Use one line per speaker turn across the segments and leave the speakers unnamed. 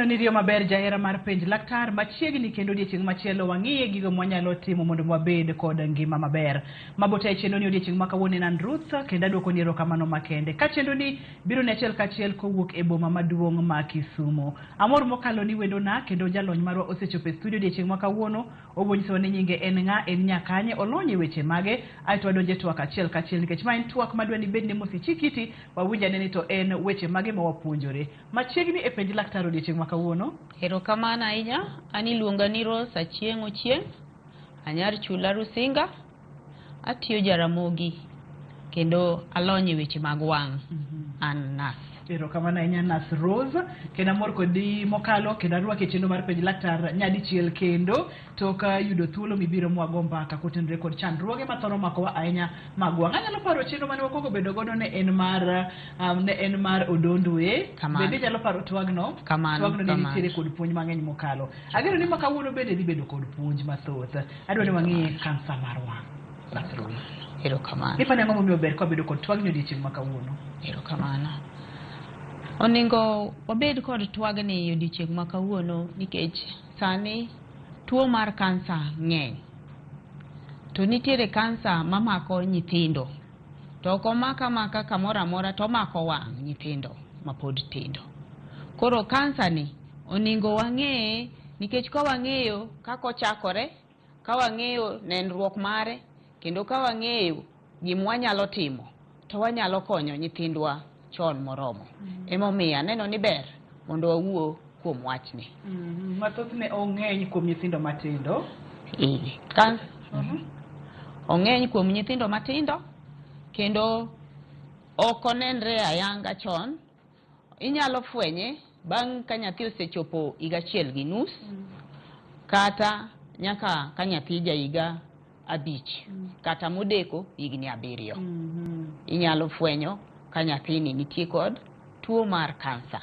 Ageno ni riyo maber jahera mar penj laktar machiegni kendo odiechieng' machielo wang'iye gigo mwanyalo timo mondo wabed kod ngima maber. Mabota e chenro ni odiechieng' ma kawuono en Ruth kendo aduoko ni erokamano makende. Ka chenro ni biro ne achiel kachiel kowuok e boma maduong' ma Kisumu. Amor mokalo ni wendona kendo jalony marwa osechopo e studio odiechieng' ma kawuono. Obonyiso ni nyinge en ng'a, en nyakanye, olony e weche mage, aito wadonje twak achiel kachiel nikech ma en twak madwa ni bedne mosichikiti wawinjane ni to en weche mage ma wapuonjore. Machiegni e penj laktar odiechieng' ma kawuono.
Erokamano ahinya. An iluonga ni Rose Achieng' Ochieng'. Anyar chula Rusinga. Atiyo Jaramogi kendo alony e weche mag wang'. An nas.
Erokamano ahinya Nas Rose. Kendo amor kodi mokalo kendo arwako e chenro mar penj laktar nyadichiel kendo tok yudo thuolo mibiro mwago mbaka kotenore kod chandruoge mathoro makowa ahinya mag wang'. Anyalo paro chenro mane wakuongo bedo godo ne en mar Odondwe. Bende nyalo paro twagno. Twagno ne nitiere kod puonj mang'eny mokalo. Ageno ni makawuono bende dhi bedo kod puonj mathoth. Adwa ni wang'e kansa mar wang'. Nas Rose.
Erokamano.
Ipani ang'o momiyo ber ka wabedo kod twagno odiechieng' ma kawuono?
Erokamano. Oningo wabed kod twagni e odiechieng' ma kawuono nikech sani tuo mar kansa ng'eny. To nitiere kansa mamako nyithindo. To ok omaka kamoro amora to omako wang' nyithindo mapod tindo. Koro kansa ni oningo wang'e nikech ka wang'eyo kaka ochakore, ka wang'eyo nenruok mare, kendo ka wang'eyo gima wanyalo timo, to wanyalo konyo nyithindwa chon moromo. Emomiyo aneno ni ber mondo wawuo kuom wachni.
Mathoth ne ong'eny kuom nyithindo matindo.
Ong'eny kuom nyithindo matindo kendo ok onenre ayanga chon. Inyalo fwenye bang' ka nyathi osechopo higa achiel gi nus kata nyaka ka nyathi ja higa 5 kata modeko higni 7. Inyalo fwenyo ka nyathini nitie kod tuo mar kansa.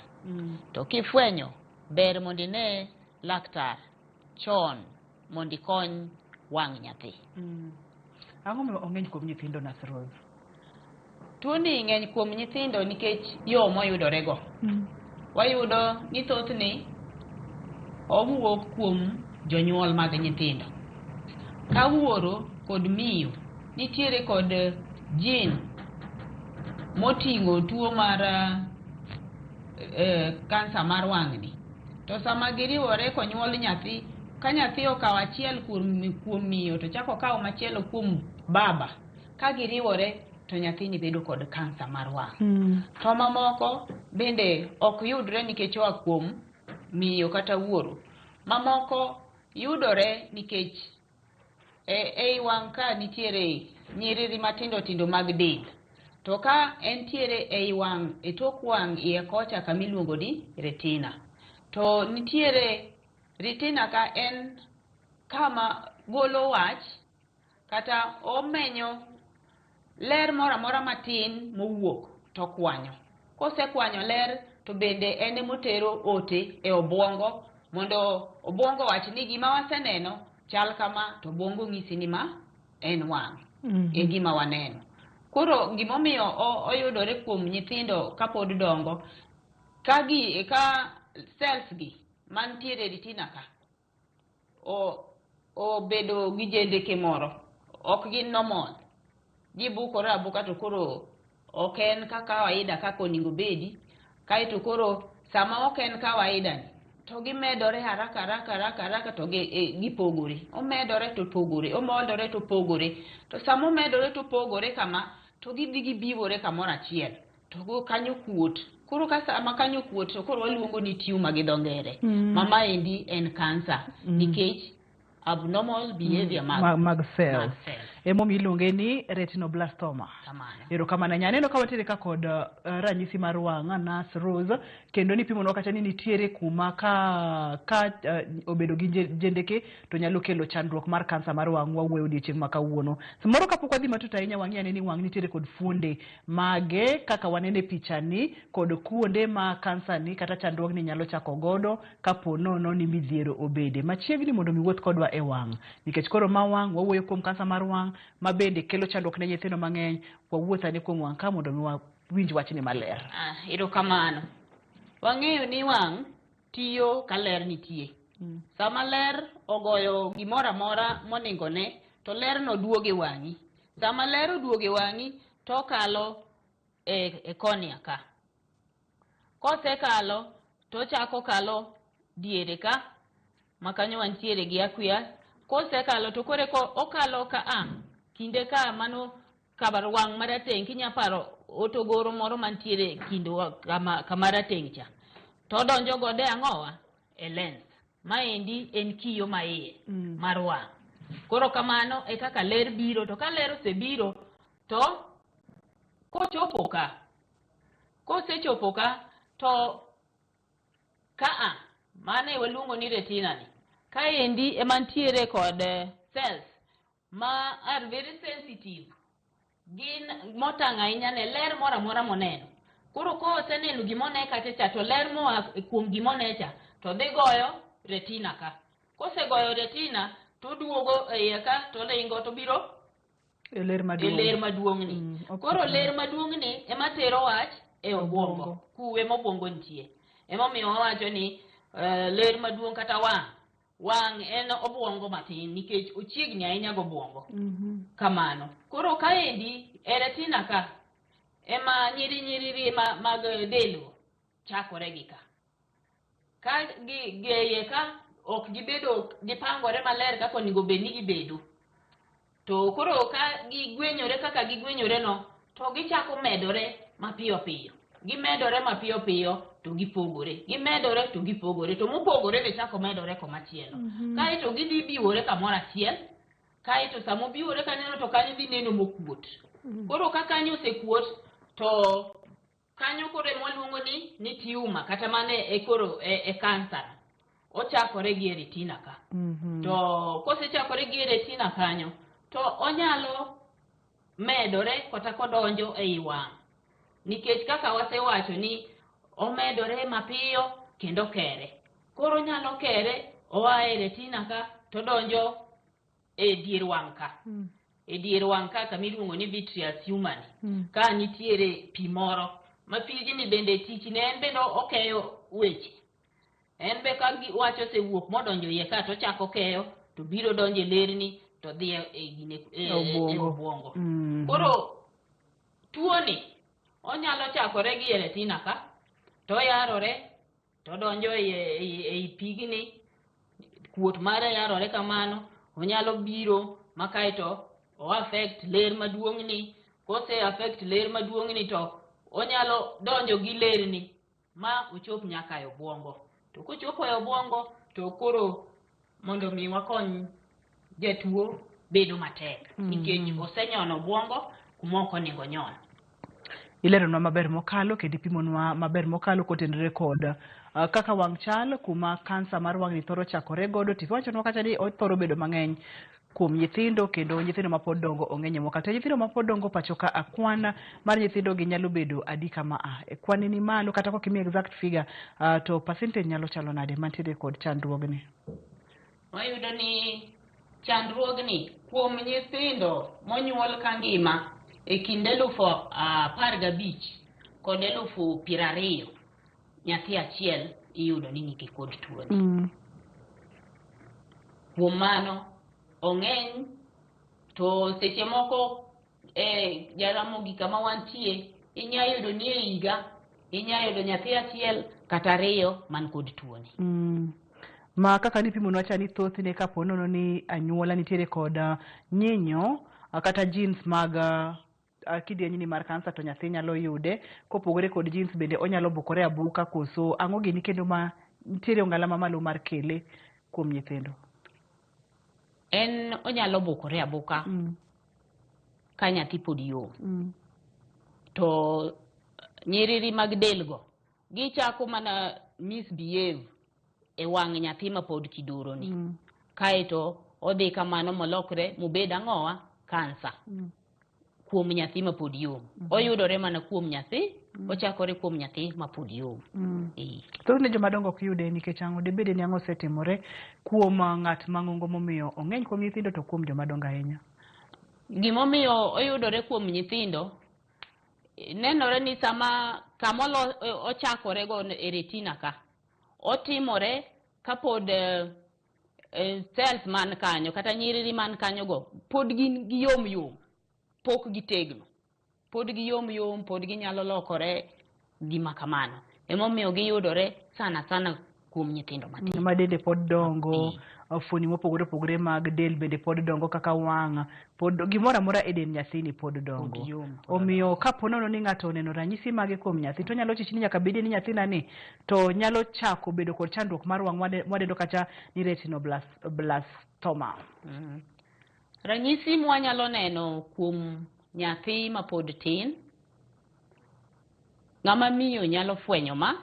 To kifwenyo ber mondo ine laktar chon mondo ikony wang' nyathi.
Ang'o momiyo ong'eny kuom nyithindo Nas Rose?
Tuo ni ng'eny kuom nyithindo nikech yo moyudorego. Wayudo ni thothni owuok kuom jonyuol mag nyithindo. Ka wuoro kod miyo nitiere kod gene moting'o tuo mar kansa mar wang'ni. To sama giriwore konyuol nyathi, ka nyathi okawo achiel kuom miyo to chako okawo machielo kuom baba, ka giriwore to nyathini bedo kod kansa mar wang'. To mamoko bende ok yudre nikech oa kuom miyo kata wuoro. Mamoko yudore nikech ei wang' ka nitiere nyiriri matindo tindo mag del. To ka entiere ei wang', e tok wang' iye kocha kama iluongo ni retina. To nitiere retina ka en kama golo wach kata omenyo ler moro amora matin mowuok to kwanyo. Kosekwanyo ler to bende en emotero ote e obwongo mondo obwongo wach ni gima waseneno chal kama, to obwongo ng'isi ni ma en wang'. E gima waneno. Koro gimomiyo oyudore kuom nyithindo kapod dongo ka cells gi mantiere retina ka obedo gi jendeke moro, ok gin normal. Gibukore abuka to koro ok en ka kawaida kaka oningo bedi. Kaito koro sama ok en kawaida ni to gimedore haraka to gipogore. Omedore to pogore, omedore to pogore. To sama omedore to pogore kama to gidhi gibiwore kamoro achiel. To kanyo kuot. Koro ka sama kanyo kuot to koro waluongo ni tumor gi dho ngere. Mama endi en kansa nikech abnormal behavior
mag cells. Emomiyo iluonge ni retinoblastoma. Erokamano nyaneno ka watiere ka kod ranyisi mar wang' Nas Rose kendo ni pimo kata ni nitiere kuma ka obedo gi jendeke to nyalo kelo chandruok mar kansa mar wang' wawuoyo odiechieng' ma kawuono. Samoro kapok wadhi matut ahinya wang'e ni wang' nitiere kod fuonde mage kaka wanene pichani kod kuonde ma kansa ni kata chandruogni nyalo chako godo kapo nono ni midhiero obede. Machiegni mondo miwuoth kodwa e wang' nikech koro ma wang' wawuoyo kuom kansa mar wang' ma bende kelo chandruok ne nyithindo mang'eny. Wawuothane kuom wang' ka mondo winj wachni maler.
Erokamano. Wang'eyo ni wang' tiyo ka ler nitie. Sama ler ogoyo gimora mora moningone, to ler no duoge wangi. Sama ler oduoge wangi, to kalo e konia ka. Kose kalo, to chako kalo diere ka, makanyo wantiere gi akuya. Kose kalo, to kore ko okalo ka kinde ka mano kabar wang marateng, kinya paro otogoro moro mantiere kindo kamarateng cha. To donjo gode ang'owa e lens. Maendi en kiyo maiye mar wang'. Koro kamano e kaka ler biro, to ka ler osebiro, to kochopo ka. Kosechopo ka, to mane waluongo ni retina ni. Kaendi emantiere kod cells ma are very sensitive. Gin motang' ahinya ne ler mora mora moneno. Koro koseneno gimone kacha to ler moa kuom gimone cha to dhi goyo retina ka. Kosegoyo retina to duogo e ka to ringo to biro
e ler maduong'
ni. Koro ler maduong' ni ema tero wach e obwongo. Kuwe mobwongo nitie. Ema miyo wawacho ni ler maduong' kata wang' en obwongo matin nikech ochiegni ahinya go obwongo. Kamano. Koro kaendi e retina ka ema nyiri mag delo chakore gi ka. Ka geye ka ok gibedo gipangore maler kaka onego bed ni gibedo. To koro ka gigwenyore kaka gigwenyore no, to gichako medore mapiyo piyo. Gimedore mapiyo piyo to gipogore. Gimedore to gipogore. To mopogore be chako medore komachielo. Kaeto gidhi biwore kamoro achiel. Kaeto samo biwore kanyo to kanyo dhi neno mokuot. Koro ka kanyo osekuot, to kanyo koro mwaluongo ni tumor kata mane e koro e kansa. Ochakore gi retina ka. To kosechakore gi retina kanyo, to onyalo medore kata kodonjo e wang'. Nikech kaka wasewacho ni omedore mapiyo kendo kere. Koro nyalo kere oa e retina ka to donjo e dier wang' ka. E dier wang' ka kamiluongo ni vitreous humor ni. Ka nitiere pi moro. Ma pigni bende tich ne en bende okeyo weche. En be ka wacho se wuok modonjo iye ka to chako keyo to biro donjo e lerni to dhi e obwongo. Koro tuo ni onyalo chakore gi retina ka to yarore to donjo e pigni. Kuot mare yarore kamano, onyalo biro makaito o affect ler maduong' ni. Kose affect ler maduong' ni to onyalo donjo gi lerni ma ochop nyaka e obwongo. To kochopo e obwongo to koro mondo mi wakony jatuo bedo matek. Nikech osenyono obwongo kumoko onego nyon.
Ileronwa maber mokalo kendo ipimonwa maber mokalo kotenore kod kaka wang' chal kuma kansa mar wang' ni thoro chakore godo. Tiwachonwa kata ni othoro bedo mang'eny kuom nyithindo kendo nyithindo mapod dongo ong'enye mokalo. To nyithindo mapod dongo pacho ka akwana mar nyithindo gi nyalo bedo adi kama e kwan ni malo kata kok imi exact figure to percentage nyalo chalo nade mantiere kod chandruogni?
Wayudo ni chandruogni kuom nyithindo monyuol kangima e kind 15,000 kod 20,000 nyathi achiel iyudo ni nigi kod tuo ni. Kuom mano ong'eny to seche moko Jaramogi kama wantie inyayudo ni e higa inyayudo nyathi achiel kata 2 man kod tuo ni.
Ma kaka nipimonwa cha ni thothne kapo nono ni anyuola nitiere kod nyinyo kata genes mag kidienyi ni mar kansa to nyathi nyalo yude. Kopogore kod genes bende onyalo bukore abuka koso ang'o gini kendo ma nitiere ong'ala mamalo mar kele kuom nyithindo?
En onyalo bukore abuka ka nyathi pod yom. To nyiriri mag delgo gichako mana misbehave e wang' nyathi ma pod kiduro ni. Kaeto odhi kamano molokre mobed ang'owa kansa. Kuom nyathi ma pod yom. Oyudore mana kuom nyathi, ochakore kuom nyathi ma pod yom.
Thothne joma dongo ok yude nikech ang'o debede ni ang'o osetimore kuom ng'at mang'ongo momiyo ong'eny kuom nyithindo to kuom joma dongo ahinya?
Gimomiyo oyudore kuom nyithindo nenore ni sama kamolo ochakore go e retina ka otimore kapod cells man kanyo kata nyiriri man kanyo go pod gin giyom yom, pok gitegno, pod giyom yom, pod ginyalo lokore gima kamano. Emomiyo giyudore sana kuom nyithindo matin.
Ma dende pod dongo, fuoni mopogore opogore mag del bende pod dongo kaka wang', pod gimoro amora e dend nyathini pod dongo. Omiyo kapo nono ni ng'ato oneno ranyisi mage kuom nyathi, to nyalo chichi ni nyaka bedi ni nyathina to nyalo chako bedo kod chandruok mar wang' mwadendo kacha ni retinoblastoma.
Ranyisi mwanyalo neno kuom nyathi ma pod tin, ng'ama miyo nyalo fwenyo ma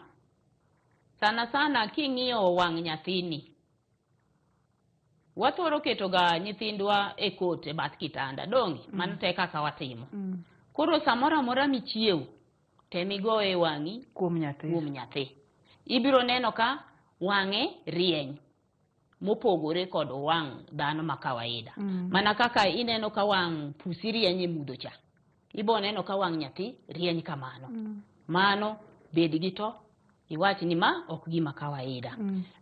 sana king'iyo wang' nyathini. Wathoro ketoga nyithindwa e kot e bath kitanda, dongi, man te kaka watimo. Koro samora mora michiew, temigo e wang'i
kuom nyathi.
Ibiro neno ka wang'e rieny, mopogore kod wang' dhano ma kawaida. Mana kaka ineno ka wang' pusi rieny e mudho cha, ibo neno ka wang' nyathi rieny kamano. Mano bed gi to iwach ni ma ok gima kawaida.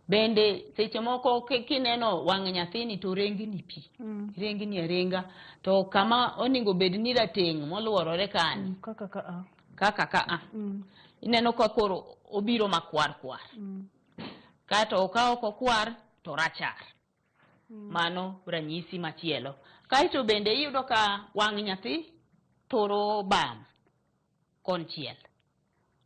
Bende seche moko kineno wang' nyathini to rengni pi, rengni arenga, to kama oningo bed ni rateng' moluorore kan kaka ineno ka koro obiro makwar kato okaw kokwar to rachar. Mano ranyisi machielo. Kaito bende iyudo ka wang' nyathi thoro bam konchiel.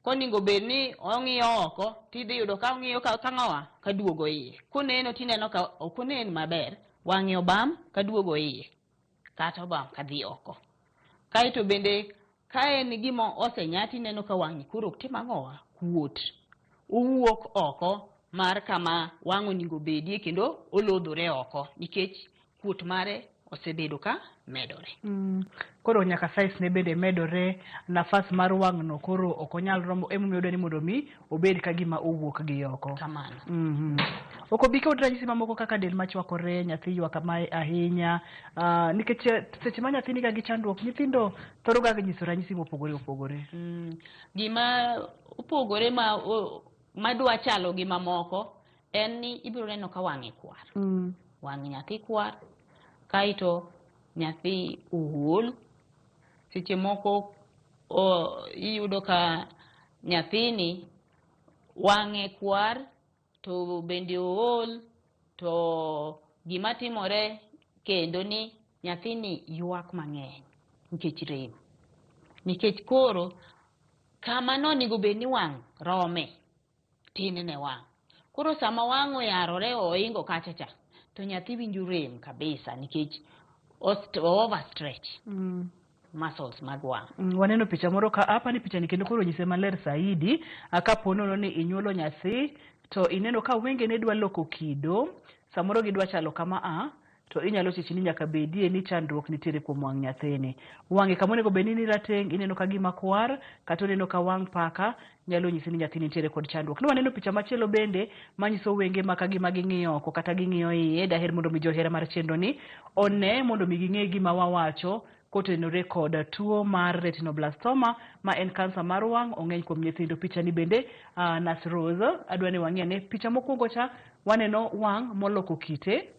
Koningo bed ni ong'iyo oko, tidhi yudo ka ong'iyo ka ng'awa ka duogo iye. Kuneno tineno ka okunen maber, wang'e obam ka duogo iye, kata obam ka dhi oko. Kaito bende ka en gima osenyati neno ka wang'e koro tim ang'owa kuot, owuok oko mar kama wang' oningo bedie kendo olodhore oko nikech kuot mare osebedo ka medore. Koro
nyaka size ne bende medore, nafas mar wang' no koro ok onyal romo, emomiyo dwani mondo mi obed ka gima owuok gi oko.
Kamano.
Ok obi kod ranyisi mamoko kaka del machwakore, nyathi ywak kamae ahinya, nikech seche ma nyathi niga gi chandruok, nyithindo thoro ga nyiso ranyisi mopogore opogore.
Gima opogore ma dwa chalo gi mamoko en ni ibiro neno ka wang'e kwar. Wang' nyathi kwar, kaito nyathi uol. Seche moko iyudo ka nyathini wang'e kwar to bende uol, to gima timore kendo ni nyathini ywak mang'eny nikech rem. Nikech koro kama nonego bed ni wang' rome tin ne wang'. Koro sama wang' oyarore oingo kacha to nyathi winjo rem kabisa nikech overstretch muscles mag wang'.
Waneno picha moro ka apani picha ni kendo koro nyise maler saidi, akapono ni inyuolo nyathi to ineno ka wenge ne dwa loko kido, samoro gidwa chalo kama to inyalo chichi ni nyaka bedie ni chandruok nitiere kuom wang' nyathini. Wang'e kamonego bed ni rateng' ineno ka gima kwar, kata ineno ka wang' paka, nyalo nyisi ni nyathini nitiere kod chandruok. Waneno picha machielo bende manyiso wenge ma kagima ging'iyo oko kata ging'iyo iye. Daher mondo mi johera mar chenro ni one mondo mi ging'e gima wawacho kotenore kod tuo mar retinoblastoma ma en kansa mar wang', ong'eny kuom nyithindo. Picha ni bende Nurse Rose adwani wang'iane. Picha mokwongo cha waneno wang' moloko kite.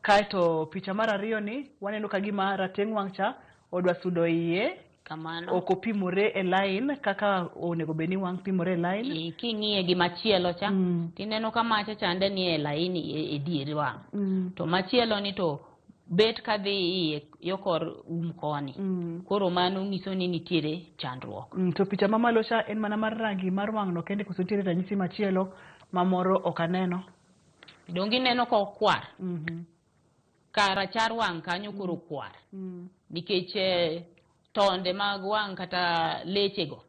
Kaito picha mar ariyo ni waneno ka gima rateng' wang' cha odwa sudo iye.
Kamano.
Ok opimore e line kaka onego bed ni wang' pimore e line.
King'iye gi machielo cha, tineno ka macha chande ni e line e dier wang'. To machielo ni to bet ka dhi iye yokor koni. Koro mano nyiso ni nitiere chandruok.
To picha mamalo cha en mana mar rangi mar wang' no kende koso nitiere ranyisi machielo mamoro ok aneno.
Dongi neno ko kwar. Karachar wang' kanyo koro kwar. Nikech tonde mag wang' kata lechego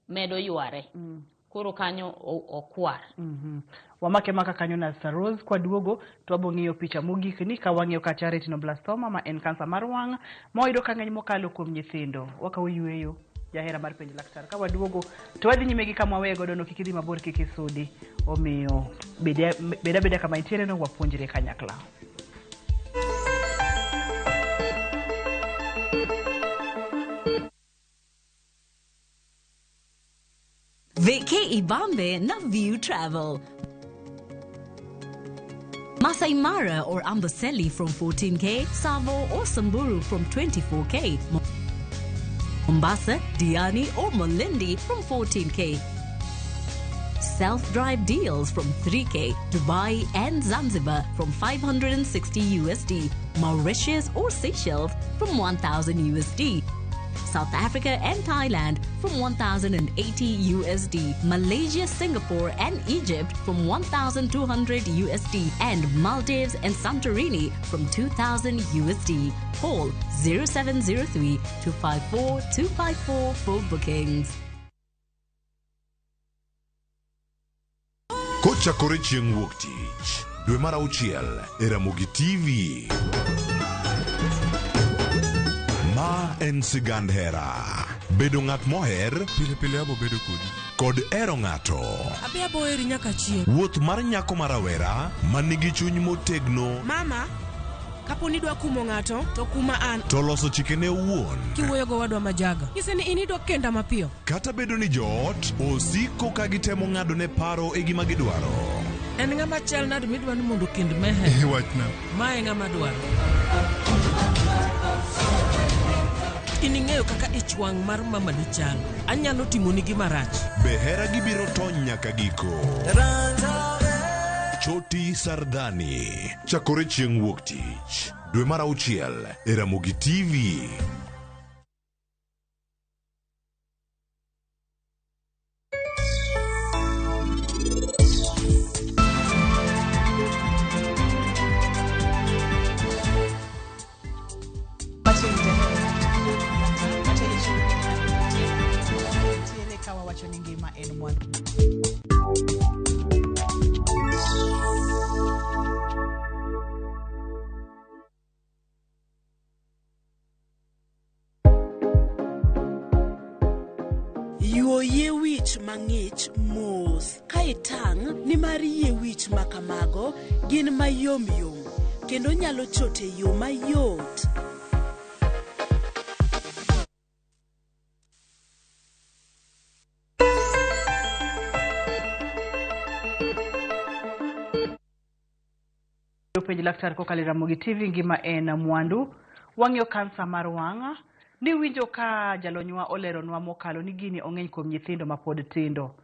medo yware. Koro kanyo okwar.
Wamake maka kanyo na Rose kwa duogo to wabo ng'iyo picha mogik ni ka wang'iyo kacha retinoblastoma ma en kansa mar wang' moyudo ka ng'eny mokalo kuom nyithindo. Wakaw yweyo jahera mar penj laktar ka waduogo to wadhi nyime gi kama wego dono kik idhi mabor kik isudi. Omiyo beda kama intiere no wapuonjre kanyakla.
Vic KE Bombay na View Travel. Masai Mara or Amboseli from 14K, Savo or Samburu from 24K, Mombasa, Diani or Malindi from 14K. Self-drive deals from 3K, Dubai and Zanzibar from 560 USD, Mauritius or Seychelles from 1,000 USD. South Africa and Thailand from 1,080 USD, Malaysia, Singapore and Egypt from 1,200 USD, and Maldives and Santorini from 2,000 USD. Call 0703 254 254 for bookings.
Kocha kore chieng' wuok tich, dwe mar auchiel, e Ramogi TV. Ma en sigand hera. Bedo ng'at moher, pile pile abo bedo kodi. Kod ero ng'ato.
Abe abo eri nyaka chieng'.
Wuoth mar nyako marawera, manigi chuny motegno.
Mama, kapo ni dwa kumo ng'ato, to kuma an.
To loso chikene wuon.
Kiwuoyo go wadwa majaga. Nyise ni inido kenda mapiyo.
Kata bedo ni joot, osiko ka gitemo ng'ado ne paro e gima gidwaro.
En ng'ama chal nade midwa ni mondo kend mehe.
Wachna.
Ma e ng'ama dwaro. Ining'eyo kaka ich wang' mar mama ni chal. Anyalo timoni gima rach.
Be hera gibiro tony nyaka giko. Choti Sardani. Chakore chieng' wuok tich, dwe mar auchiel, e Ramogi TV.
Yuoye wich mang'ich mos ka itang' ni mar yie wich makamago gin mayom yom kendo nyalo chote yo mayot.
Penj laktar kokalo Ramogi TV ngima en mwandu. Wang'yo kansa mar wang'. Ni winjo ka jalonywa oleronwa mokalo ni gini ong'eny kuom nyithindo ma pod tindo.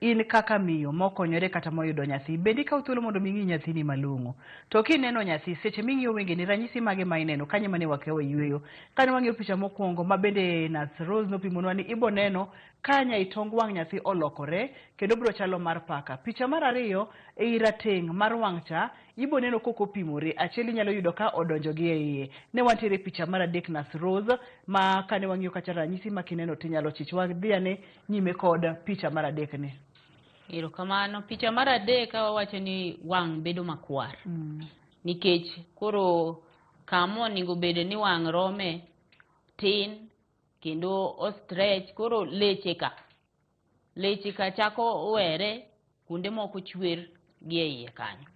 In kaka miyo mokonyore kata moyudo nyathi, bende ka uthuolo mondo ming'i nyathini malung'o. To kineno nyathi, seche ming'iyo wenge ni ranyisi mage ma ineno, kanye mane wakewa yweyo. Kane wang'iyo picha mokwongo ma bende Nurse Rose nopimonwa ni ibo neno kanya itong wang' nyathi olokore kendo biro chalo mar paka. Picha mar ariyo e rateng' mar wang' cha ibo neno kokopimore, achiel inyalo yudo ka odonjo gi e iye. Ne wantiere picha mar adek Nurse Rose ma kane wang'iyo kacha ranyisi ma kineno tinyalo chichwa dhiane nyime kod picha mar adek ni.
Ero kamano, picha mar adek wawacho ni wang' bedo makwar. Nikech koro kamo onego bedo ni wang' rome tin kendo o stretch, koro leche ka chako were kunde moko chwer gi e iye kanyo.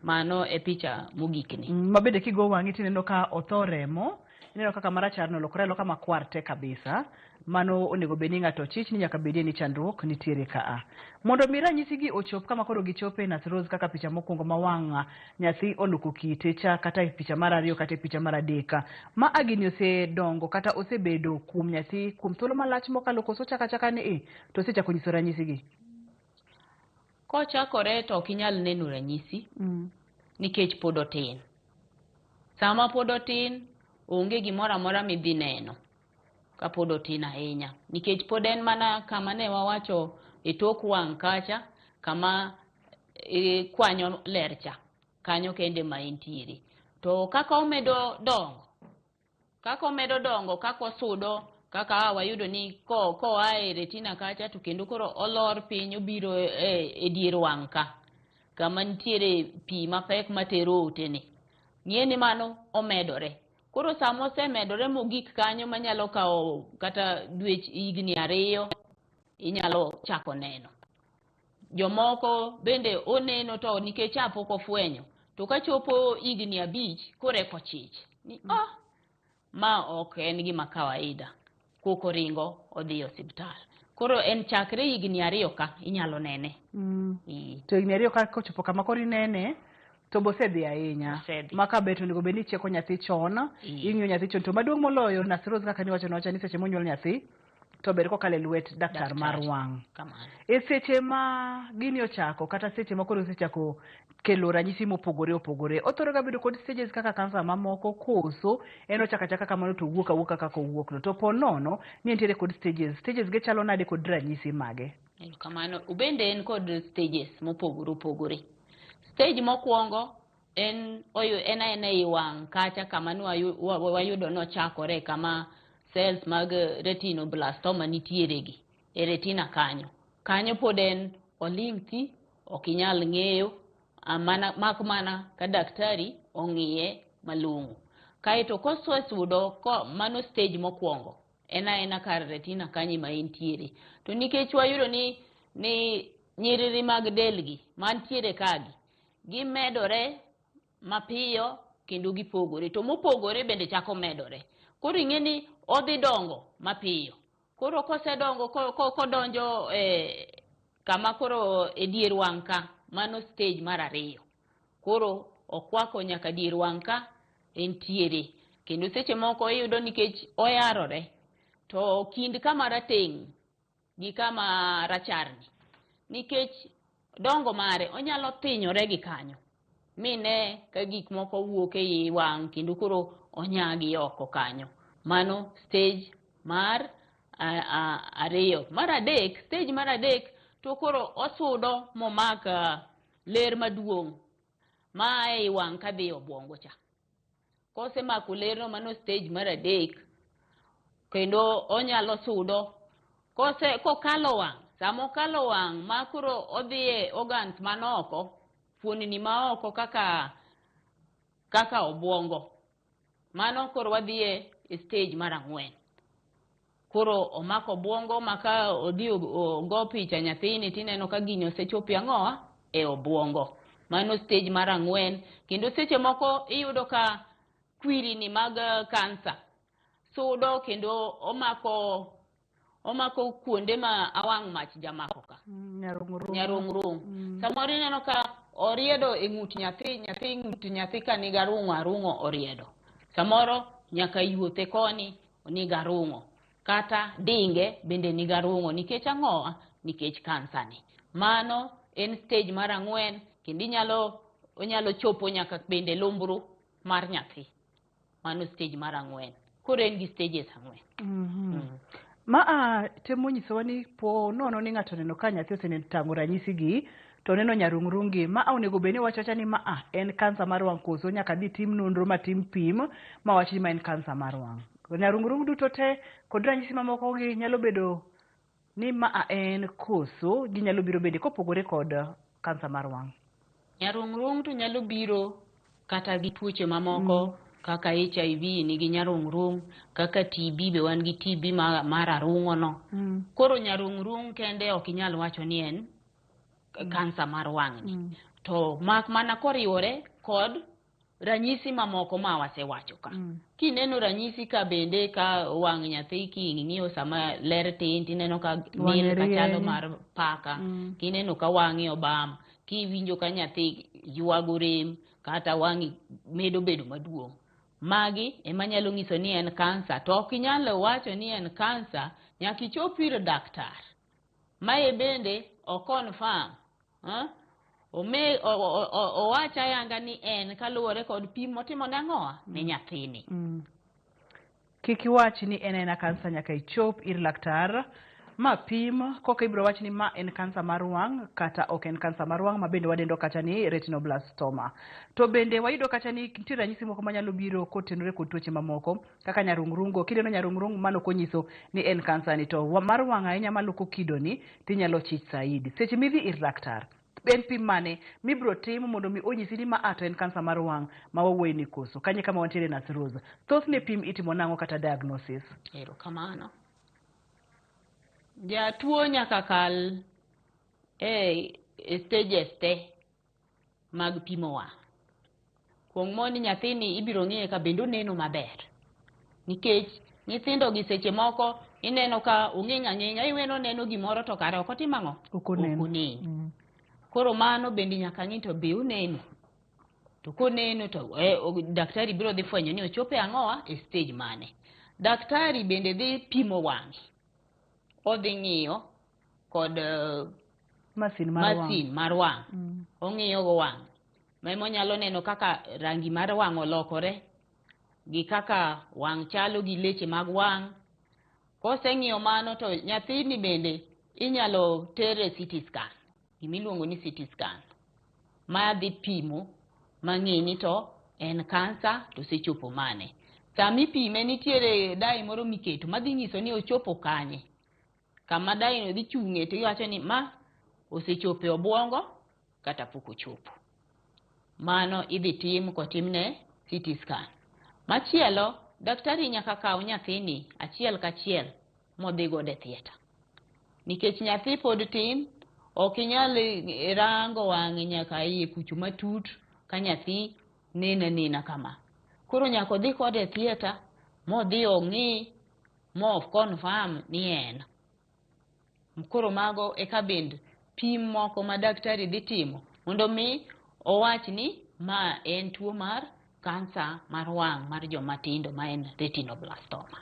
Mano e picha mogikni.
Mabede kigo wang'i tineno ka otho remo, ineno kaka marachar no lokore loka makwar te kabisa. Mano onego beni ng'ato chich ni nyaka bedie ni chandruok nitiere ka. Mondo mi ranyisi gi ochop kama koro gichope Nurse Rose kaka picha mokwongo ma wang' nyathi oluko kite cha, kata e picha mar ariyo kata e picha mar adek. Ma agini osedongo kata osebedo kuom nyathi kuom thuolo malach mokalo koso chaka ni to osechako nyiso ranyisi gi.
Kochakore to ok inyal neno ranyisi nikech pod otin. Sama pod otin onge gimoro amora midhi neno ka pod otin ahinya, nikech pod en mana kama ne wawacho e tok wang' kacha kama kwanyo lercha kanyo kende ma intiere. To kaka omedo dongo kaka osudo, kaka wayudo ni ko ae retina kacha to kendo koro olor piny obiro e dier wang' ka kama nitiere pi mapek matero otene. Ng'eni mano omedore. Koro samo osemedore mogik kanyo manyalo kawo kata dweche higni 2 inyalo chako neno. Jomoko bende oneno to nikech apok ofwenyo, to ka chopo higni 5 koreko chich ni ma ok en gima kawaida, koko ringo odhi hospital. Koro en chakre higni 2 ka inyalo nene.
To higni 2 ka kochopo kama koro inene to bosedhi ahinya maka bet onego bed ni cheko nyathi chon, ing'iyo nyathi chon. To maduong' moloyo Nasrose kaka niwacho ni seche monyuol nyathi to ber kokalo e lwet daktar mar wang'. E seche ma gini ochako kata seche ma koro osechako kelo ranyisi mopogore opogore, othoro ga bedo kod stages kaka kansa mamoko koso en ochaka chaka kamano to wuok awuoka kaka owuok no. To po nono ni entiere kod stages ge chalo nade kod ranyisi mage?
Kamano ubende en kod stages mopogore opogore. Stage mokwongo en aena ei wang' kacha kama wayudo nochakore kama cells mag retinoblastoma nitiere gi e retina kanyo pod en oling' thi, ok inyal ng'eyo mak mana ka daktari ong'iye malong'o. Kaeto kosesudo mano stage mokwongo en aena kar retina kanyo ma entiere. To nikech wayudo ni nyiriri mag delgi mantiere kagi gimedore mapiyo kendo gipogore, to mopogore bende chako medore. Koro ing'e ni odhi dongo mapiyo. Koro kosedongo kodonjo kama koro e dier wang' ka, mano stage mar 2. Koro okwako nyaka dier wang' ka entiere. Kendo seche moko iyudo nikech oyarore to kind kama rateng' gi kama racharni, nikech dongo mare onyalo thinyore gi kanyo mine ka gik moko wuok e wang' kendo koro onyagi oko kanyo. Mano stage mar 2. Stage mar 3 to koro osudo momak ler maduong' ma e wang' kadhi obwongo cha. Kosemako lerno mano stage mar 3 kendo onyalo sudo kokalo wang'. Samo kalo wang' ma koro odhi e organs manoko, fuonini maoko kaka obwongo. Mano koro wadhi e stage mar 4. Koro omako obwongo maka odhi ogo picha nyathini tineno ka gini osechopi ang'oa e obwongo. Mano stage mar 4. Kendo seche moko iyudo ka kwirini mag kansa sudo kendo omako kuonde ma awang' mach jamako ka. Nyarung'rung'. Samoro ineno ka oriedo e ng'ut nyathi ka niga arung'o oriedo. Samoro nyaka yuothe koni niga arung'o. Kata dinge bende niga arung'o. Nikech ang'oa? Nikech kansa ni. Mano en stage mar 4 kendo onyalo chopo nyaka bende lumbru mar nyathi. Mano stage mar 4. Koro en gi stages 4.
Temo nyisowa ni po nono ni ng'ato neno ka nyathi oseneno ranyisi gi to neno nyarung'rung' gi onego bed ni wacho ni en kansa mar wang' koso nyaka dhi tim nonro matim pim ma wach ni ma en kansa mar wang'. Nyarung'rung' duto te kod ranyisi mamoko gi nyalo bedo ni en koso ginyalo biro bende kopogore kod kansa mar wang'.
Nyarung'rung' to nyalo biro kata gi tuoche mamoko kaka HIV nigi nyarung'rung', kaka TB be wan gi TB mar arung'o no. Koro nyarung'rung' kende ok inyal wacho ni en kansa mar wang' ni. To mak mana koriwore kod ranyisi mamoko ma wasewacho ka. Kineno ranyisi ka bende ka wang' nyathi king'iyo sama ler tin tineno ka nil ka chalo mar paka. Kineno ka wang'e obam, kiwinjo ka nyathi ywago rem kata wang'i medo bedo maduong'. Magi ema nyalo nyiso ni en kansa. To ok inyalo wacho ni en kansa nyaka ichop ir daktar. Mae bende o confirm. Owacha yanga ni en kaluwore kod pim motimo nang'oa ne nyathini.
Kik iwach ni en kansa nyaka ichop ir laktar ma pim koka ibiro wach ni ma en kansa mar wang' kata ok en kansa mar wang' ma bende wadendo kata ni retinoblastoma. To bende wayudo kata ni nitie ranyisi moko manyalo biro kotenore kod tuoche mamoko kaka nyarung'rung'. Kineno nyarung'rung' mano konyiso ni en kansa ni. To mar wang' ahinya maloko kidoni tinyalo chich saidi. Seche midhi ir laktar en pim mane mibiro tim mondo mi onyisi ni to en kansa mar wang' ma wawuoye ni koso. Kanye kama wantiere Nasrose. Thothne pim itimo nang'o kata diagnosis?
Erokamano. Jatuo nyaka kal stages te mag pimo wang'. Kuom moni nyathini ibiro ng'e ka bende oneno maber. Nikech Nyithindo gi seche moko ineno ka ung'inga ng'inga iweno neno gimoro to kare ok otimango okunen. Koro mano bende nyaka ng'i to be uneno. To koneno to daktari biro dhi fwenyo ni ochope ang'owa e stage mane. Daktari bende dhi pimo wang'i. Odhi ng'iyo kod masin mar wang'. Ong'iyo go wang'. Memo nyalo neno kaka rangi mar wang' olokore gi kaka wang' chalo gi leche mag wang'. Koseng'iyo mano to nyathini bende inyalo tere CT scan. Gimiluongo ni CT scan. Ma dhi pimo mang'eni to en kansa to sechopo mane. Sami pime nitiere dai moro miketo madhi nyiso ni ochopo kanye. Kama dai no dhi chung'e to iwacho ni ma osechopo obwongo kata pok ochopo. Mano idhi tim kotimne CT scan. Machielo, daktari nyaka kaw nyathini achiel kachiel modhi godo e theater. Nikech nyathi pod tin, ok inyal rango wang'e nyaka iye kucho matut ka nyathi nena kama. Koro nyaka dhi kode e theater modhi ong'i mo confirm ni en. Koro mago e kabend pim moko ma daktari dhi timo mondo mi owach ni ma en tuo mar kansa mar wang' mar jomatindo ma en retinoblastoma.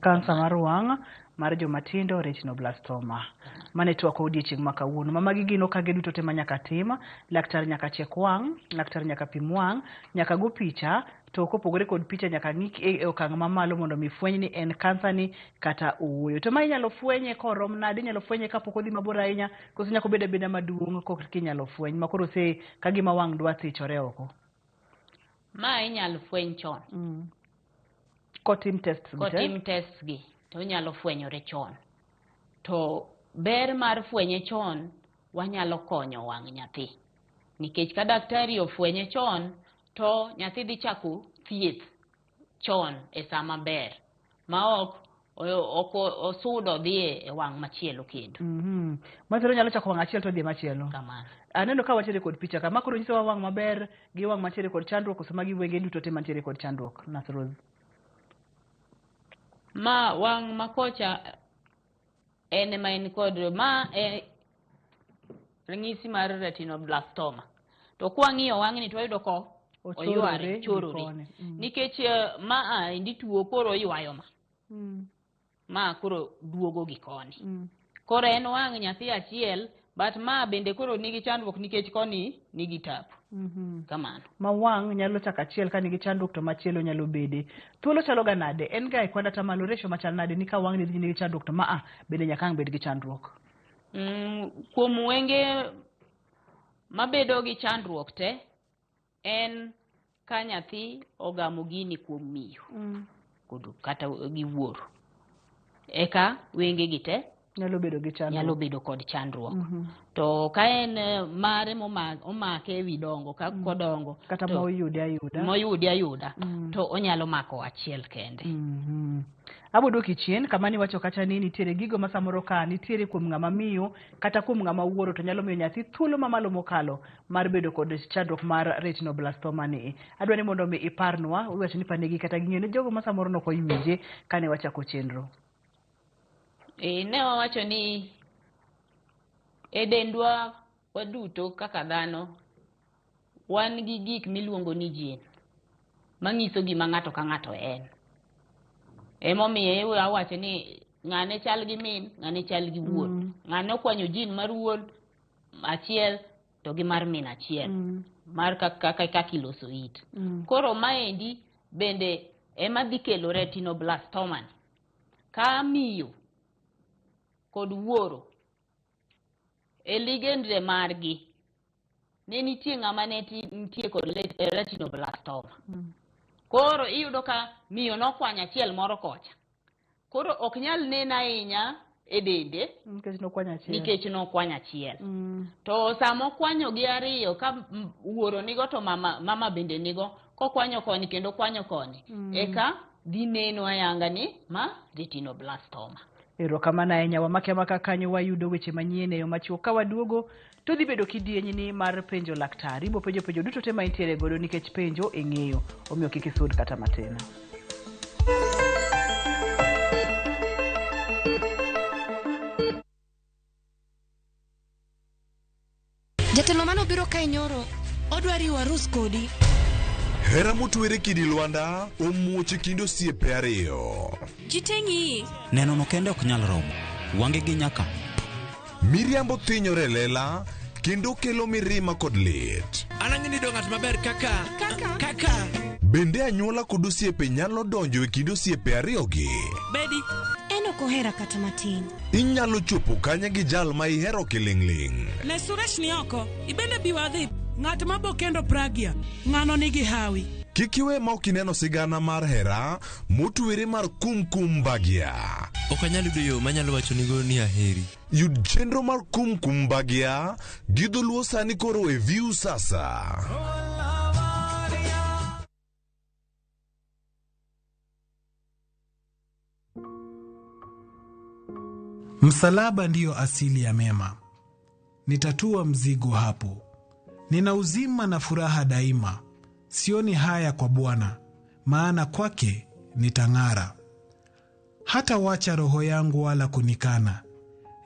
Kansa mar wang' mar jomatindo retinoblastoma. Mane twako odiochieng' ma kawuono. Mama gi gino kage duto te manyaka tim, laktar nyaka chek wang', laktar nyaka pim wang', nyaka go picha, to kopogore kod picha nyaka ng'i e okang' mamalo mondo mi fweny ni en kansa ni kata owuoyo. To ma inyalo fwenye korom nade, inyalo fwenye kapok odhi mabor ahinya, koso nyaka beda beda maduong' kok inyalo fweny. Makoro se kagima wang' dwa thichore oko.
Ma inyalo fweny chon.
Kotim tests
gi to inyalo fwenyore chon. To ber mar fwenye chon wanyalo konyo wang' nyathi. Nikech ka daktari ofwenye chon to nyathi dhi chako thieth chon e sama ber. Ma ok osudo dhi e wang' machielo kendo.
Mazero nyalo chako wang' achiel to dhi machielo.
Kamano.
Aneno ka watiere kod picha kama koro nyiso wang' maber gi wang' mantiere kod chandruok ose magi wenge duto te mantiere kod chandruok. Nasrose.
Ma wang' makocha en ma en kod ma ranyisi mar retinoblastoma. To kwang'iyo wang'ni to wayudo ko oyware chorore. Nikech ma indi tuo koro ywayo ma. Ma koro duogo gi koni. Koro en wang' nyathi achiel, but ma bende koro nigi chandruok nikech koni nigi tapu. Kamano.
Ma wang' nyalo chaka achiel ka nigi chandruok to machielo nyalo bede. Thuolo chalo ga nade? En ga kwanda tamalo ratio machal nade ni ka wang' nigi chandruok to ma bende nyaka ang' bed gi chandruok.
Kuom wenge mabedo gi chandruok te en ka nyathi ogamo gini kuom miyo. Kata gi wuoro. Eka wenge gi te
nyalo bedo gi chandruok.
Nyalo bedo kod chandruok. To ka en mare omake ewi dongo ka kodongo
kata moyude
ayuda to onyalo mako achiel kende.
Abodoki chien kama ni wacho kacha ni nitiere gigo ma samoro ka nitiere kuom ng'ama miyo kata kuom ng'ama wuoro to nyalo miyo nyathi thuolo mamalo mokalo mar bedo kod chandruok mar retinoblastoma ni. Adwa ni mondo mi iparnwa uwacho ni panegi kata ging'e ne jogo ma samoro no koyuije kane wachako chenro.
Ne wawacho ni e dendwa waduto kaka dhano wan gi gik miluongo ni jin manyiso gima ng'ato ka ng'ato en. Emomiyo awacho ni ng'ane chal gi min, ng'ane chal gi wuon. Ng'ane okwanyo jin mar wuon achiel to gi mar min achiel. Mar kaka iloso it. Koro maendi bende ema dhi kelo retinoblastoma. Ka miyo kod wuoro e ligendre margi ne nitie ng'ama ne nitie kod retinoblastoma. Koro iyudo ka miyo nokwanyo achiel moro kocha. Koro ok nyal nena ahinya e dende nikech nokwanyo achiel. To sama okwanyo gi ariyo ka wuoro nigo to mama bende nigo kokwanyo koni kendo kwanyo koni eka dhi neno ayanga ni ma retinoblastoma.
Erokamano ahinya wamake maka kanyo wayudo weche manyien e yo machuok ka waduogo to dhi bedo kidieny ni mar penjo laktar. Ibo penjo duto te ma intiere godo nikech penjo e ng'eyo omiyo kik isud kata matin.
Jatelo mano biro kae nyoro. Odwari warus kodi.
Hera motwere kidi Lwanda omuoche kindo osiepe ariyo.
Jitengi.
Neno no kende ok nyal romo. Wange gi nyaka.
Miriambo thinyore lela kendo kelo mirima kod lit.
Anang'ini do ng'at maber kaka.
Bende anyuola kod osiepe nyalo donjo e kindo osiepe ariyogi.
Bedi.
Eno kohera kata matin.
Inyalo chopo kanya gi jal ma ihero kiling'ling.
Ne Suresh ni oko. Ibende biwadhi. Ng'at mabo kendo Pragia. Ng'ano nigi hawi.
Kikiwe ma okineno sigana mar hera motwere mar kumkum bagia.
Ok anyal yudo yo manyalo wacho nigo ni aheri.
Yud chenro mar kumkum bagia gi dholuo sani koro e View sasa.
Msalaba ndiyo asili ya mema. Nitatua mzigo hapo. Nina uzima na furaha daima. Sioni haya kwa Bwana, maana kwake nitang'ara. Hata wacha roho yangu wala kunikana.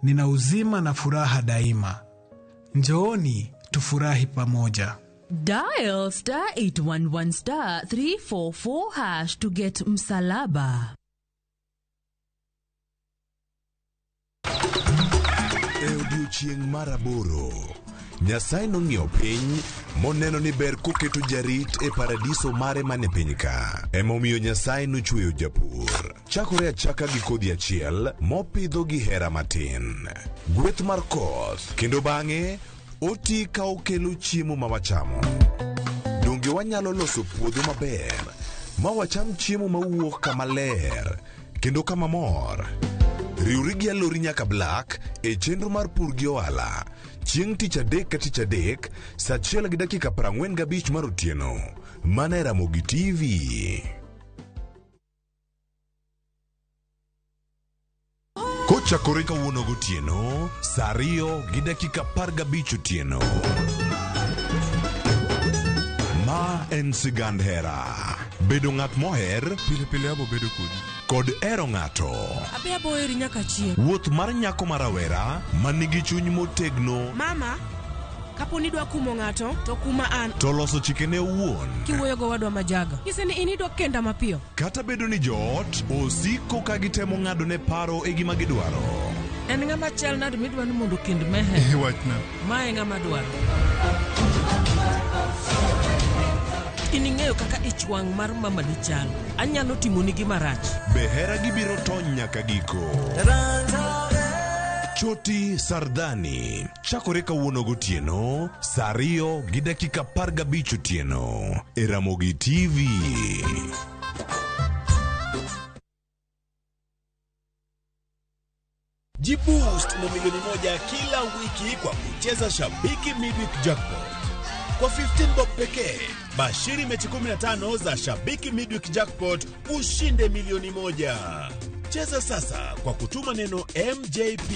Nina uzima na furaha daima. Njooni tufurahi pamoja.
Dial *811*344# to get Msalaba.
Odiochieng' maraboro, Nyasaye nong'iyo piny moneno ni ber koketo jarit e paradiso mare mane piny ka. Emomiyo Nyasaye nochweyo japur. Chakore achaka gi kodhi achiel mopidho gi hera matin. Gweth mar koth, kendo bang'e oti ka okelo chiemo ma wachamo. Donge wanyalo loso puodho maber ma wacham chiemo mawuok kama ler kendo kama mor. Riwri gi alori nyaka Black e chenro mar pur gi ohala. Chieng' tich adek ka tich adek, saa 1:45 mar otieno. Mana e Ramogi TV. Kochakore kawuono gotieno, saa 2:15 otieno. Ma en sigand hera. Bedo ng'at moher, pile abo bedo kodi. Kod ero ng'ato.
Abe abo eri nyaka chieng'.
Wuoth mar nyako marawera manigi chuny motegno.
Mama, kapo ni dwa kumo ng'ato, to kuma an.
To loso chikene owuon.
Kiwuoyo go wadwa majaga. Nyise ni inidwa kenda mapiyo.
Kata bedo ni joot osiko ka gitemo ng'ado ne paro e gima gidwaro.
En ng'ama chal nade midwa ni mondo kend mehe.
Wachna.
Ma e ng'ama dwaro. Ining'eyo kaka ich wang' mar mama ni chal. Anyalo timoni gima rach.
Be hera gibiro tony nyaka giko. Choti Sardani. Chakore kawuono gotieno, saa 2:15 otieno. E Ramogi TV.
Jiboost na milioni 1 kila wiki kwa kucheza Shabiki Midweek Jackpot. Kwa 15 bob pekee, bashiri mechi 15 za Shabiki Midweek Jackpot ushinde milioni 1. Cheza sasa kwa kutuma neno MJP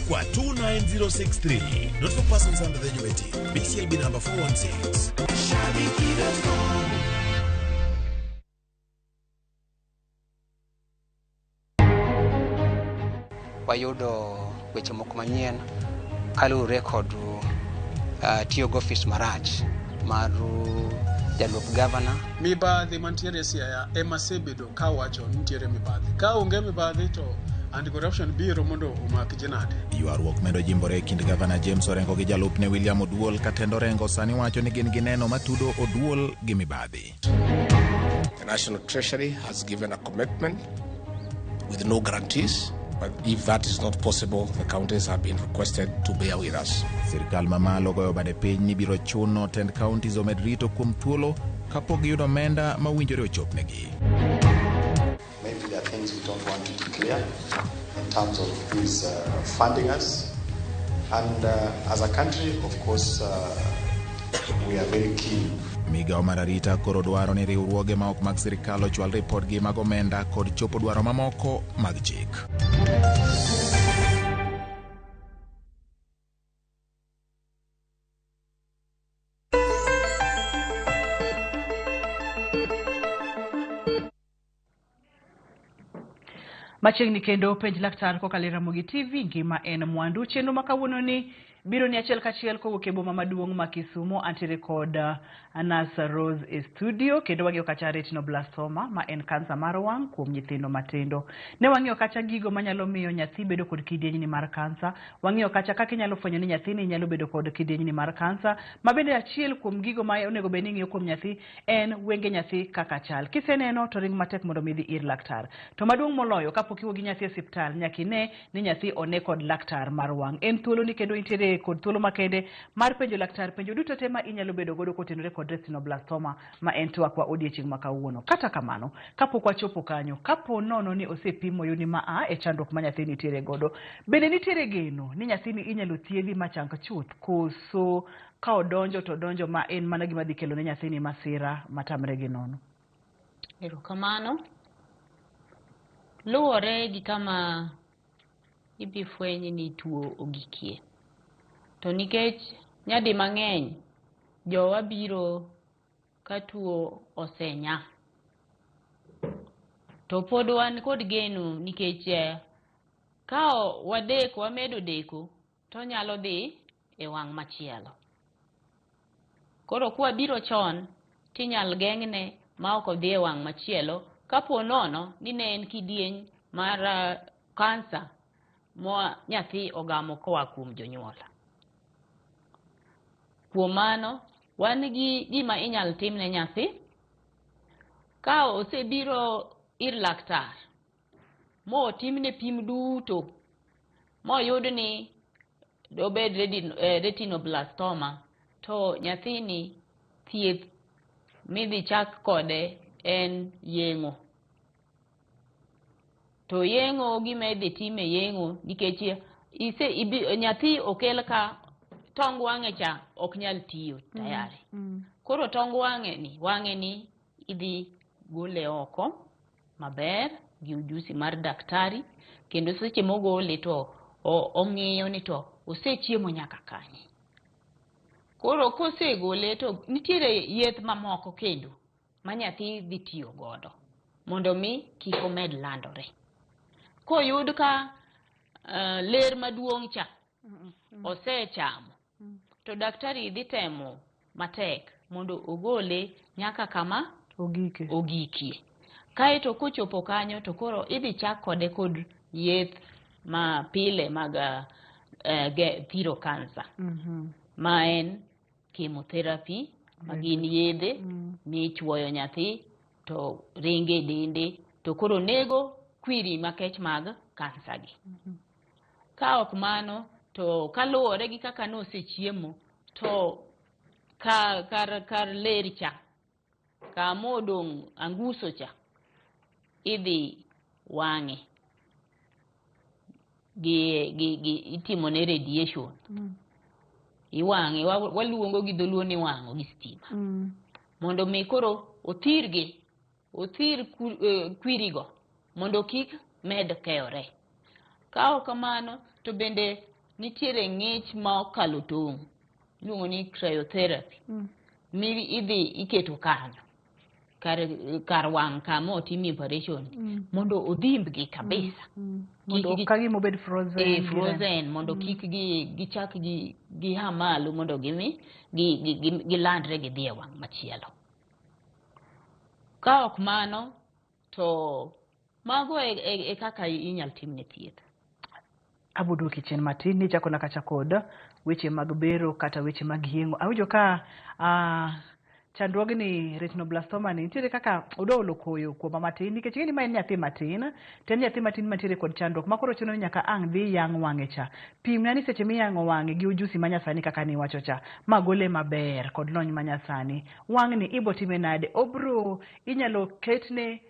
kwa 29063. Not for persons under the age of 18. BCLB number 416. Shabiki.com.
Wayudo weche moko manyien kalure kod tiyo go office marach maru jalup governor.
Mibadhi mantiere Siaya ema sebedo ka wacho nitiere mibadhi. Ka onge mibadhi to anti-corruption biro mondo omak jenade.
Ywaruok medo jimbore kind Governor James Orengo gi jalupne William Oduol katendo Orengo sani wacho ni gin gineno matudo Oduol gi mibadhi.
The National Treasury has given a commitment with no guarantees. But if that is not possible, the counties have been requested to bear with us.
Sirkal mamalo goyo bade piny ni biro chuno tend counties omed rito kuom thuolo kapok giyudo omenda mawinjore ochopnegi.
Maybe there are things we don't want to declare in terms of who is funding us. And as a country, of course, we are very keen.
Migao mar arita koro dwaro ni riwruoge ma ok mag sirkal ochwal ripodgi mag omenda kod chopo dwaro mamoko mag chik.
Machiegni kendo penj laktar kokalo Ramogi TV ngima en mwandu. Chenro makawuono ni biro ni achiel kachiel kowuok e boma maduong' ma Kisumu. Antiere kod Nasa Rose e studio, kendo wang'iyo kacha retinoblastoma ma en kansa mar wang' kuom nyithindo matindo. Ne wang'iyo kacha gigo manyalo miyo nyathi bedo kod kidieny mar kansa. Wang'iyo kacha kaka inyalo fwenyo ni nyathini nyalo bedo kod kidieny mar kansa, ma bende achiel kuom gigo ma onego bed ni ng'iyo kuom nyathi en wenge nyathi kaka chal. Kiseneno to ring matek mondo midhi ir laktar. To maduong' moloyo, kapok iwo gi nyathi e osiptal, nyaka ine ni nyathi one kod laktar mar wang'. En thuolo ni kendo intiere kod thuolo makende mar penjo laktar penjo duto te ma inyalo bedo godo kotenore kod retinoblastoma ma en twakwa odiochieng' ma kawuono. Kata kamano, kapok wachopo kanyo, kapo nono ni osepimo yoni ma e chandruok ma nyathi nitiere godo, bende nitiere geno ni nyathini inyalo thiedhi machang chuth, koso ka odonjo to donjo ma en mana gima dhi kelo ne nyathini masira matamre gi nono?
Erokamano. Luwore gi kama ibi fwenyi ni tuo ogikie. To nikech nyadi mang'eny jowa biro ka tuo osenya, to pod wan kod geno nikech ka wamedo deko to nyalo dhi e wang' machielo. Koro kwa biro chon tinyal geng'ne ma ok odhi e wang' machielo kapo nono ni ne en kidieny mar kansa ma nyathi ogamo koa kuom jonyuol. Kuom mano, wan gi gima inyal tim ne nyathi. Ka osebiro ir laktar, mo timne pim duto, mo yud ni dobed retinoblastoma, to nyathini thieth midhi chak kode en yeng'o. To yeng'o gima idhi time yeng'o nikech nyathi okel ka tong wang'e cha ok nyal tiyo tayari. Koro tong wang'e ni idhi gole oko maber gi ujusi mar daktari, kendo seche mogole to ong'iyo ni to osechiemo nyaka kanye. Koro kosegole to nitiere yeth mamoko kendo ma nyathi dhi tiyo godo mondo mi kik omed landore. Koyud ka ler maduong' cha osechamo, to daktari dhi temo matek mondo ogole nyaka kama ogikie. Kaeto kochopo kanyo to koro idhi chak kode kod yeth ma pile mag thiro kansa, ma en chemotherapy, magin yedhe michuoyo nyathi to ringe dende to koro nego kwiri makech mag kansa gi. Ka ok mano to kaluwore gi kaka nosechiemo to kar ler cha, kamodong' anguso cha, idhi wang'e itimo ne radiation. Iwang'e, waluongo gi dholuo ni wang'o gi stima, mondo mi koro othir kwirigo mondo kik med keyore. Ka ok kamano to bende nitiere ng'ich ma okalo tong', iluongo ni cryotherapy, idhi iketo kanyo kar wang' kama otime operation mondo odhimbgi kabisa, mondo
kagima obed
frozen, mondo kik gichak giha malo mondo gilandre gidhi e wang' machielo. Ka ok mano to mago e kaka inyal timne thieth.
Abuduoki chien matin ni chako nakacha kod weche mag bero kata weche mag yeng'o. Awinjo ka chandruogni retinoblastoma ni nitiere kaka odolo koyo kuoma matin, nikech ng'eni ma en nyathi matin, to en nyathi matin mantiere kod chandruok makoro chuno ni nyaka ang' dhi yang' wang'e cha. Pimna ni seche miyang'o wang'e gi ujusi manyasani kaka niwacho cha, magole maber kod lony manyasani, wang'ni ibo time nade? Inyalo ketne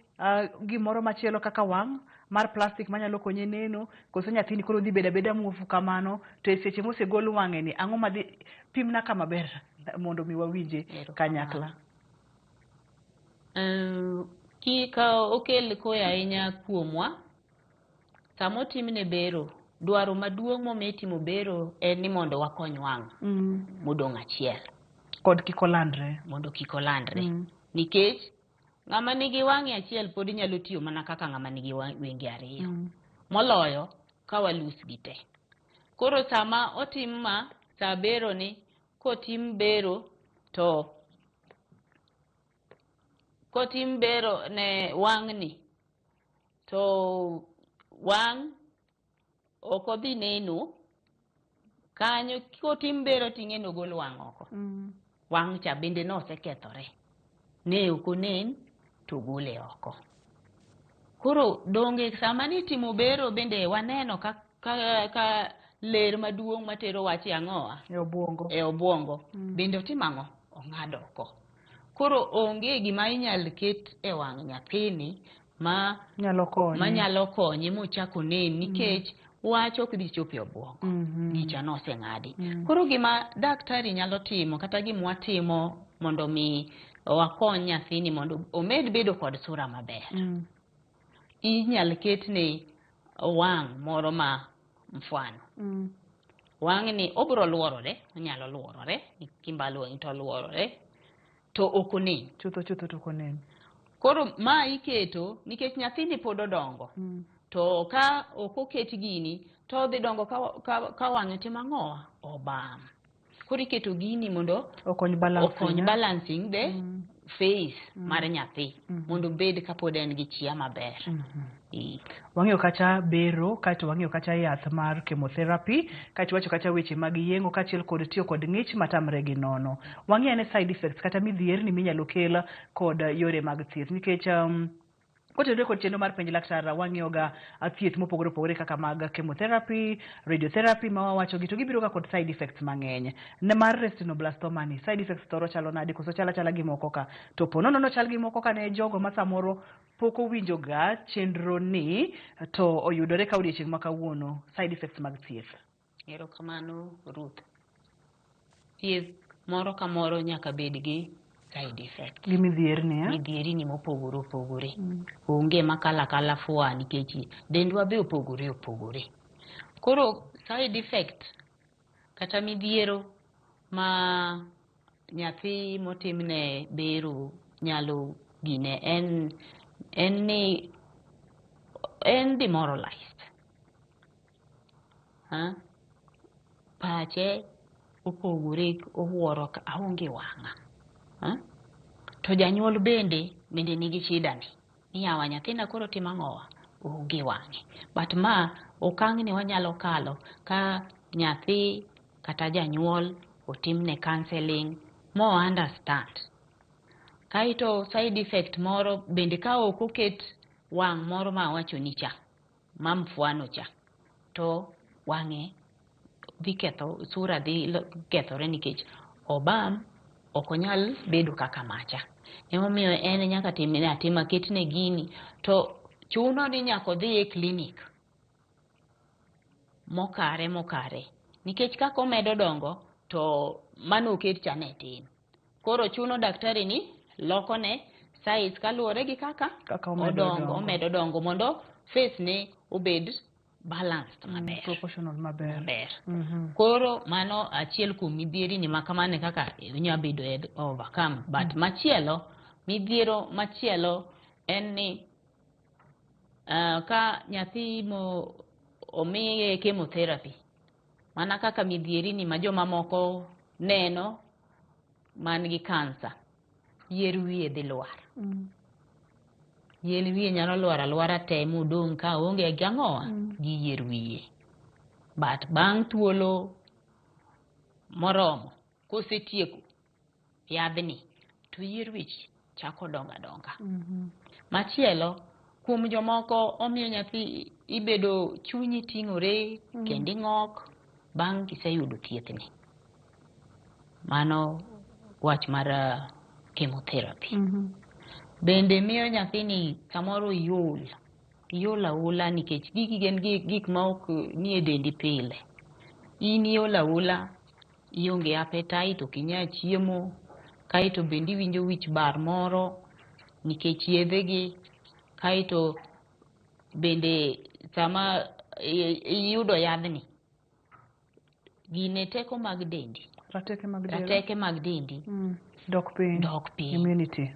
gimoro machielo kaka wang' mar plastic manyalo konye neno, koso nyathini koro dhi beda beda muofu kamano, to e seche mosegol wang'e ni ang'o madhi pimna kama ber mondo mi wawinje kanyakla.
Ka okel koya ahinya kuomwa, sama otimne bero, dwaro maduong' momiyo itimo bero en ni mondo wakony wang' modong' achiel.
Kod kik olandre.
Mondo kik olandre. Nikech ng'ama nigi wang'e achiel pod nyalo tiyo mana kaka ng'ama nigi wenge ariyo. Moloyo ka walus gi te. Koro sama otim ma sa bero ni kotim bero to kotim bero ne wang ni to wang oko dhi neno kanyo kotim bero ting'e nogol wang' oko wang' cha bende nosekethore ne oko nen to gole oko koro donge sama nitimo bero bende waneno ka ler maduong' matero wach ang'oa e obwongo bende otim ang'o ong'ado oko koro onge gima inyal ket e wang' nyathini ma nyalo konye mochako nen nikech wach ok dhi chopo e obwongo gicha noseng'adi koro gima daktari nyalo timo kata gima watimo mondo mi wakony nyathini mondo omed bedo kod sura maber inyal ketne wang' moro ma mfano wang' ni obro luorore onyalo luorore kimbalo wang' to luorore to okonen
chutho to okonen
koro ma iketo nikech nyathini pod odongo to ka okoket gini to odhi dongo ka wang'e timo ang'oa obam koro iketo gini mondo okony balancing the face mar nyathi mondo bed kapod en gi chia maber
wang'eyo kacha bero kaito wang'eyo kacha yath mar chemotherapy kaito wacho kacha weche mag yeng'o kachiel kod tiyo kod ng'ich matamre gi nono wang'eyo ne side effects kata midhierni minyalo kel kod yore mag thieth nikech kotenore kod chenro mar penj laktar wang'iyo ga thieth mopogore opogore kaka mag chemotherapy radiotherapy ma wawacho gi to gibiro ga kod side effects mang'eny ne mar retinoblastoma ni side effects thoro chalo nade koso chala gi moko ka to po nono chal gi moko ka ne jogo ma samoro pok owinjo ga chenro ni to oyudore ka odiochieng' ma kawuono side effects mag thieth
erokamano Ruth thieth moro ka moro nyaka bed gi side effect midhieri ni mopogore opogore onge makala fua nikech dendwa be opogore koro side effect kata midhiero ma nyathi motimne bero nyalo gine en demoralized pache opogore owuoro ka aonge wang'a to janyuol bende nigi shida ni yawa nyathina koro timo ang'owa onge wang'e but ma okang' ni wanyalo kalo ka nyathi kata janyuol otimne counseling mo understand kaito side effect moro bende ka ok oket wang' moro ma wacho ni cha mamfuano cha to wang'e dhi ketho sura dhi kethore nikech obam ok onyal bedo kaka macha emomiyo en nyaka timne atima ketne gini to chuno ni nyaka dhi e clinic mokare nikech kako medo dongo to mano oket cha ne tin koro chuno daktari ni lokone size kaluwore gi kaka omedo dongo mondo face ne obed balanced maber
proportional maber
koro mano achiel kuom midhieri ni makamane kaka inya bedo overcome but midhiero machielo en ni ka nyathi mo omiye chemotherapy mana kaka midhieri ni ma joma moko neno man gi kansa yier wiye dhi lwar yier wiye nyalo lwar alwara te modong ka onge gang'oa gi yier wiye but bang' thuolo moromo kosetieko yadhni to yier wich chako donga machielo kuom jomoko omiyo nyathi ibedo chunyi ting'ore kendo ng'ok bang' kiseyudo thiethni mano wach mar chemotherapy bende miyo nyathini samoro iol aola nikech gigi gin gik ma ok nie dendi pile in iol aola ionge appetite ok inyal chiemo kaito bende iwinjo wich bar moro nikech yedhegi kaito bende sama iyudo yadhni gine teko mag dendi rateke mag dendi
dok piny immunity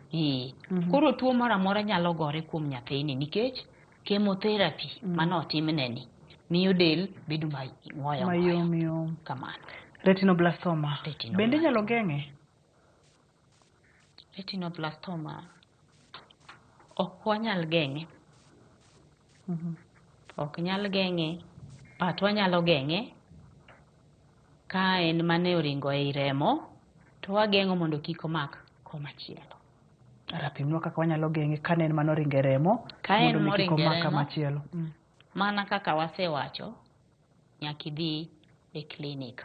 koro tuo moro amora nyalo gore kuom nyathini nikech chemotherapy manotimne ni miyo del bedo mayom kamano
Retinoblastoma. Bende nyalo geng'e?
Retinoblastoma ok wanyal geng'e. Ok nyal geng'e, but wanyalo geng'e ka en mane oringo ei remo, to wageng'o mondo kik omak komachielo.
Rapimnwa kaka wanyalo geng'e ka en mane oringo e remo, mondo kik omak komachielo.
Mana kaka wasewacho, nyaka idhi e klinik.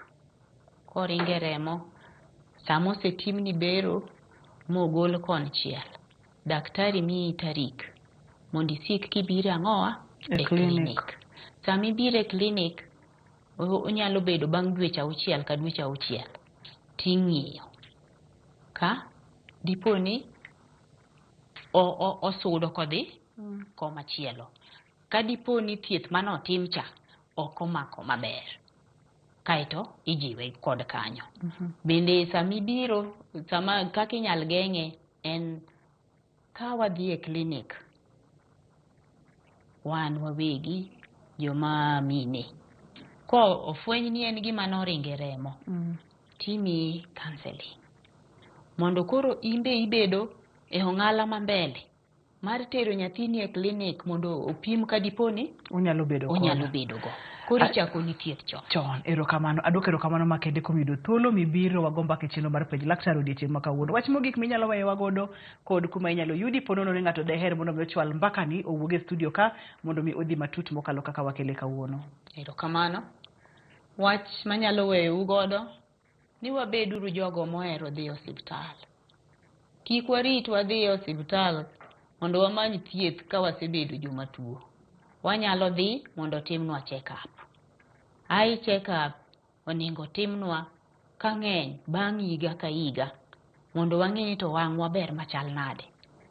Koringo e remo, sama osetimni bero mogol konchiel, daktari miyi tarik mondo isik kibiro ang'owa e klinik. Sama ibiro e klinik, onyalo bedo bang' dweche 6 ka dweche 6 ting'iyo ka diponi osudo kodhi komachielo. Ka diponi thieth mane otim cha ok omako maber, kaito ijiwe kod kanyo. Bende sama ibiro, kaka inyal geng'e en ka wadhi e klinik, wan wawegi joma mine, ko ofweny ni en gima noringo e remo, timiyi counseling mondo koro imbe ibedo e ong'ala ma mbele mar tero nyathini e klinik mondo opim ka diponi
onyalo bedo
go. Koro ichako ni thieth
chon. Erokamano, adwoko erokamano makende kuom yudo thuolo mibiro wagomba ke chenro mar penj laktar odiochieng' ma kawuono. Wach mogik minyalo weyowa godo kod kuma inyalo yudi ponono ni ng'ato daher mondo mi ochwal mbakani owuog e studio ka mondo mi odhi matut mokalo kaka wakele kawuono.
Erokamano. Wach manyalo weyou godo ni wabeduru jogo mohero dhi osiptal. Kik warit wadhi e osiptal mondo wamany thieth ka wasebedo joma tuo. Wanyalo dhi mondo timnwa check up. Ai check up oningo timnwa ka ng'eny bang' higa ka higa mondo wang'e ni to wang'wa ber machal nade.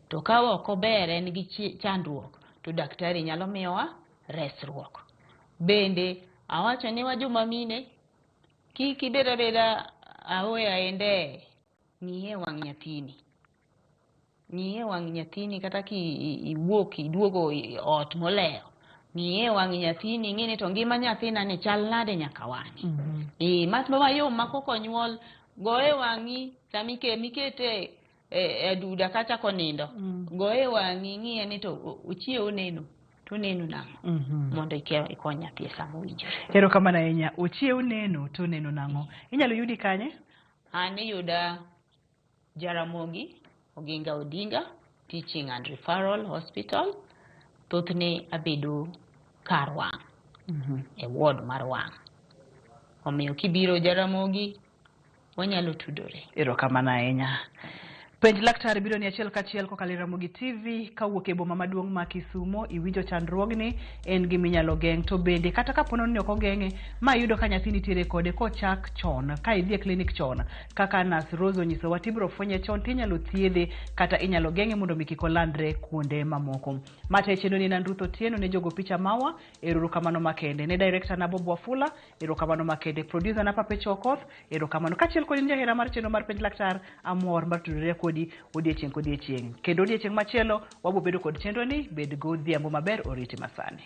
To ka ok ober, en gi chandruok, to daktari nyalo miyowa resruok. Bende awacho ni wa joma mine kik ibed abeda aoya ende, ng'iye wang' nyathini. Ng'iye wang' nyathini kata ki iwuok iduogo ot molewo. Ng'iye wang' nyathini, ing'eni to ngima nyathina ni chal nade nyaka wang'i. Mas mayom ma kokonyuol, goye wang'i sami mikete e duda kacha konindo. Goye wang'i, ng'iye ni to ochiewo neno. To neno nang'o mondo ikony nyathi sama owinjore.
Erokamano ahinya. Ochiewo neno to neno nang'o. Inyalo yudi kanye?
An iyuda Jaramogi Oginga Odinga Teaching and Referral Hospital. Thothne abedo kar wang', e ward mar wang'. Omiyo kibiro Jaramogi wanyalo tudore.
Erokamano ahinya. Penj laktar biro ni achiel kachiel kokalo Ramogi TV kawuok e boma maduong' ma Kisumo. Iwinjo chandruogni, en gima inyalo geng'. To bende kata ka pono ni ok ogeng'e, ma yudo ka nyathi nitiere kode kochak chon, ka idhi e klinik chon, kaka Nas Rose onyisowa, tibiro fwenye chon tinyalo thiedhe kata inyalo geng'e mondo mi kik olandre kuonde mamoko. Mate chenro ni Nandrutho Tieno ne jogo picha mawa. Erokamano makende ne director na Bob Wafula. Erokamano makende producer na Pape Chokoth. Erokamano kachiel kod jahera mar chenro mar penj laktar amor mar tudore kodi odiochieng' kendo odiochieng' machielo wabo bedo kod chenro ni. Bed godhiambo maber, oriti masani.